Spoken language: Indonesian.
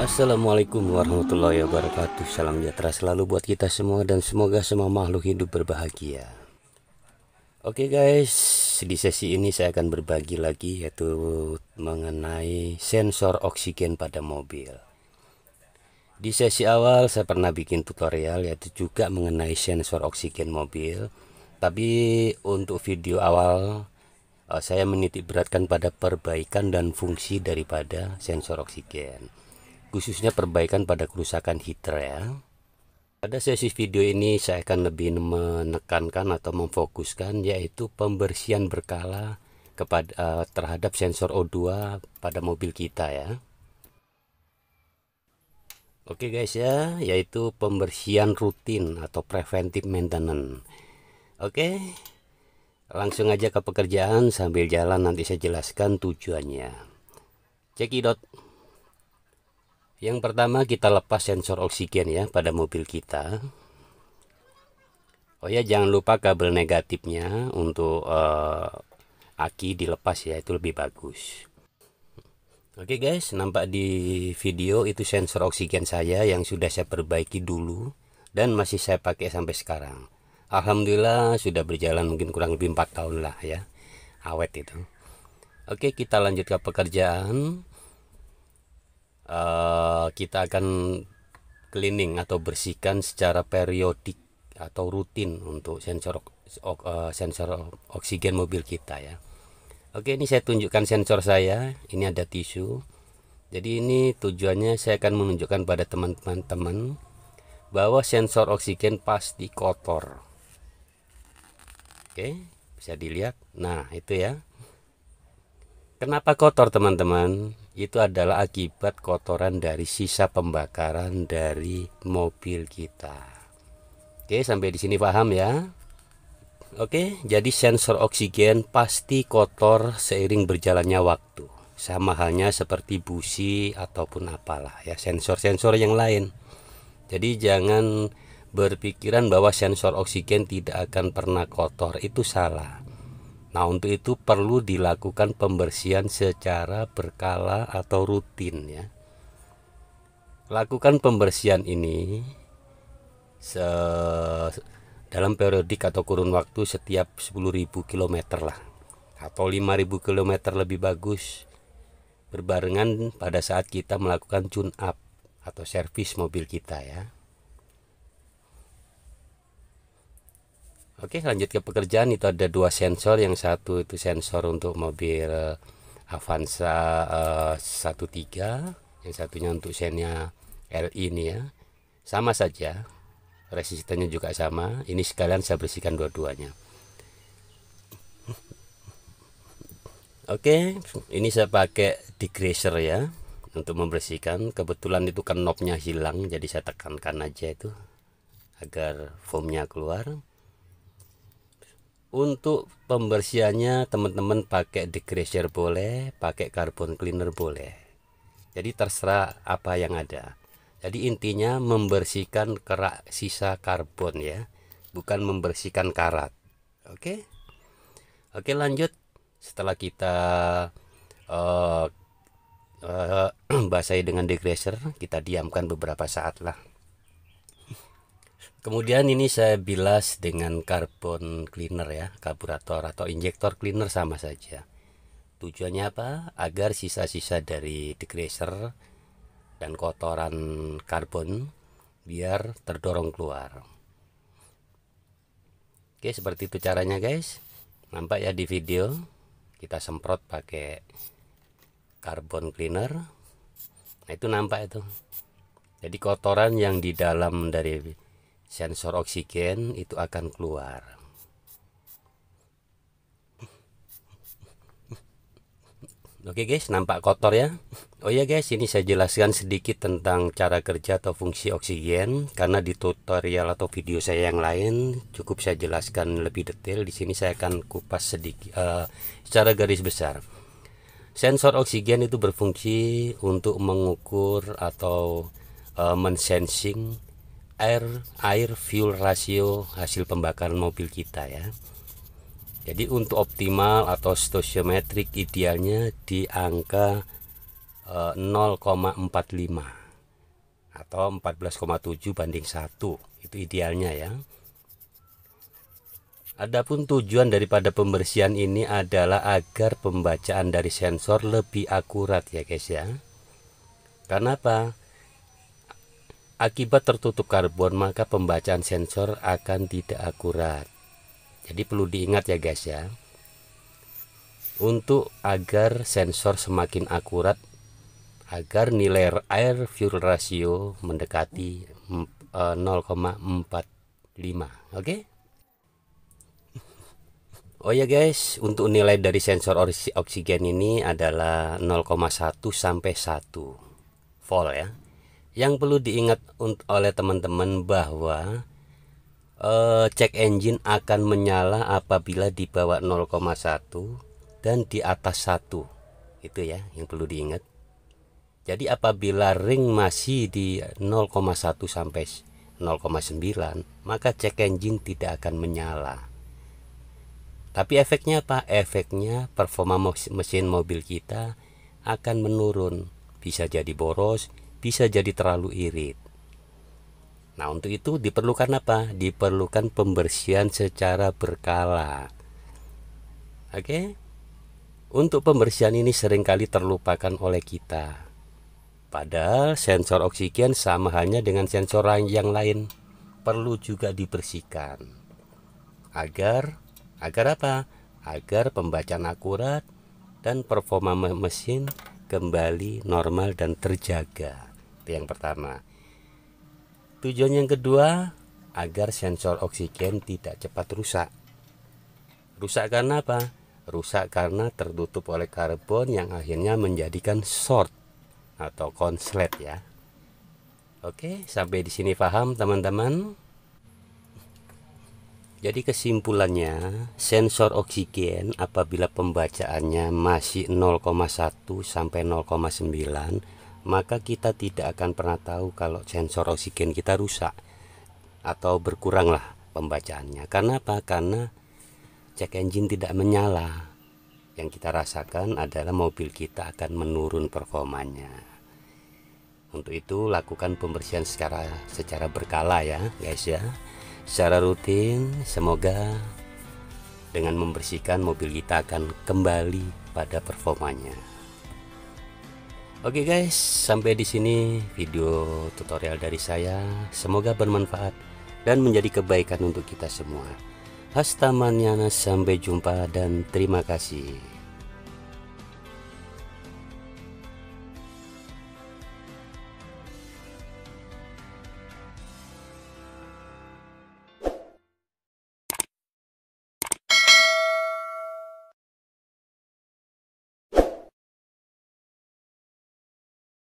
Assalamualaikum warahmatullahi wabarakatuh. Salam sejahtera selalu buat kita semua dan semoga semua makhluk hidup berbahagia. Oke guys, di sesi ini saya akan berbagi lagi yaitu mengenai sensor oksigen pada mobil. Di sesi awal saya pernah bikin tutorial yaitu juga mengenai sensor oksigen mobil. Tapi untuk video awal saya menitik beratkan pada perbaikan dan fungsi daripada sensor oksigen, khususnya perbaikan pada kerusakan heater ya. Pada sesi video ini saya akan lebih menekankan atau memfokuskan yaitu pembersihan berkala terhadap sensor O2 pada mobil kita ya. Oke guys ya, yaitu pembersihan rutin atau preventive maintenance. Oke, langsung aja ke pekerjaan, sambil jalan nanti saya jelaskan tujuannya. Cekidot. Yang pertama kita lepas sensor oksigen ya pada mobil kita. Oh ya, jangan lupa kabel negatifnya untuk aki dilepas ya, itu lebih bagus. Oke guys, nampak di video itu sensor oksigen saya yang sudah saya perbaiki dulu dan masih saya pakai sampai sekarang. Alhamdulillah sudah berjalan mungkin kurang lebih 4 tahun lah ya, awet itu. Oke, kita lanjut ke pekerjaan. Kita akan cleaning atau bersihkan secara periodik atau rutin untuk sensor oksigen mobil kita ya. Oke, ini saya tunjukkan sensor saya. Ini ada tisu. Jadi ini tujuannya saya akan menunjukkan pada teman-teman bahwa sensor oksigen pasti kotor. Oke, bisa dilihat. Nah, itu ya. Kenapa kotor teman-teman? Itu adalah akibat kotoran dari sisa pembakaran dari mobil kita. Oke, sampai di sini paham ya? Oke, jadi sensor oksigen pasti kotor seiring berjalannya waktu. Sama halnya seperti busi ataupun apalah ya, sensor-sensor yang lain. Jadi jangan berpikiran bahwa sensor oksigen tidak akan pernah kotor, itu salah. Nah, untuk itu perlu dilakukan pembersihan secara berkala atau rutin ya. Lakukan pembersihan ini dalam periodik atau kurun waktu setiap 10.000 km lah, atau 5.000 km lebih bagus, berbarengan pada saat kita melakukan tune up atau servis mobil kita ya. Oke, lanjut ke pekerjaan. Itu ada dua sensor. Yang satu itu sensor untuk mobil Avanza 13, yang satunya untuk Xenia LI ini ya. Sama saja, resistannya juga sama. Ini sekalian saya bersihkan dua-duanya. Oke, ini saya pakai degreaser ya untuk membersihkan. Kebetulan itu kan knobnya hilang, jadi saya tekankan aja itu agar foamnya keluar. Untuk pembersihannya teman-teman pakai degreaser boleh, pakai carbon cleaner boleh. Jadi terserah apa yang ada. Jadi intinya membersihkan kerak sisa karbon ya, bukan membersihkan karat. Oke. Oke, lanjut. Setelah kita basahi dengan degreaser, kita diamkan beberapa saat lah. Kemudian ini saya bilas dengan carbon cleaner ya, karburator atau injektor cleaner sama saja. Tujuannya apa? Agar sisa-sisa dari degreaser dan kotoran karbon biar terdorong keluar. Oke, seperti itu caranya guys. Nampak ya di video, kita semprot pakai carbon cleaner. Nah, itu nampak itu. Jadi kotoran yang di dalam dari sensor oksigen itu akan keluar. Oke guys, nampak kotor ya. Oh ya guys, ini saya jelaskan sedikit tentang cara kerja atau fungsi oksigen, karena di tutorial atau video saya yang lain cukup saya jelaskan lebih detail. Di sini saya akan kupas sedikit secara garis besar. Sensor oksigen itu berfungsi untuk mengukur atau mensensing air fuel ratio hasil pembakaran mobil kita ya. Jadi untuk optimal atau stoichiometric idealnya di angka 0,45 atau 14,7 banding 1. Itu idealnya ya. Adapun tujuan daripada pembersihan ini adalah agar pembacaan dari sensor lebih akurat ya guys ya. Karena apa? Akibat tertutup karbon maka pembacaan sensor akan tidak akurat. Jadi perlu diingat ya guys ya. Untuk agar sensor semakin akurat, agar nilai air fuel ratio mendekati 0,45. Oke? Oh ya guys, untuk nilai dari sensor oksigen ini adalah 0,1 sampai 1 volt ya. Yang perlu diingat oleh teman-teman bahwa cek engine akan menyala apabila di bawah 0,1 dan di atas 1. Itu ya yang perlu diingat. Jadi apabila ring masih di 0,1 sampai 0,9, maka cek engine tidak akan menyala. Tapi efeknya apa? Efeknya performa mesin mobil kita akan menurun. Bisa jadi boros, bisa jadi terlalu irit. Nah, untuk itu diperlukan apa? Diperlukan pembersihan secara berkala. Oke? Untuk pembersihan ini seringkali terlupakan oleh kita. Padahal sensor oksigen sama halnya dengan sensor yang lain, perlu juga dibersihkan. Agar apa? Agar pembacaan akurat dan performa mesin kembali normal dan terjaga. Itu yang pertama. Tujuan yang kedua, agar sensor oksigen tidak cepat rusak. Rusak karena apa? Rusak karena tertutup oleh karbon yang akhirnya menjadikan short atau konslet ya. Oke, sampai di sini paham teman-teman? Jadi kesimpulannya, sensor oksigen apabila pembacaannya masih 0,1 sampai 0,9, maka kita tidak akan pernah tahu kalau sensor oksigen kita rusak atau berkuranglah pembacaannya. Karena apa? Karena cek engine tidak menyala. Yang kita rasakan adalah mobil kita akan menurun performanya. Untuk itu lakukan pembersihan secara berkala ya guys ya. Secara rutin, semoga dengan membersihkan mobil kita akan kembali pada performanya. Oke guys, sampai di sini video tutorial dari saya. Semoga bermanfaat dan menjadi kebaikan untuk kita semua. Hasta mañana, sampai jumpa dan terima kasih.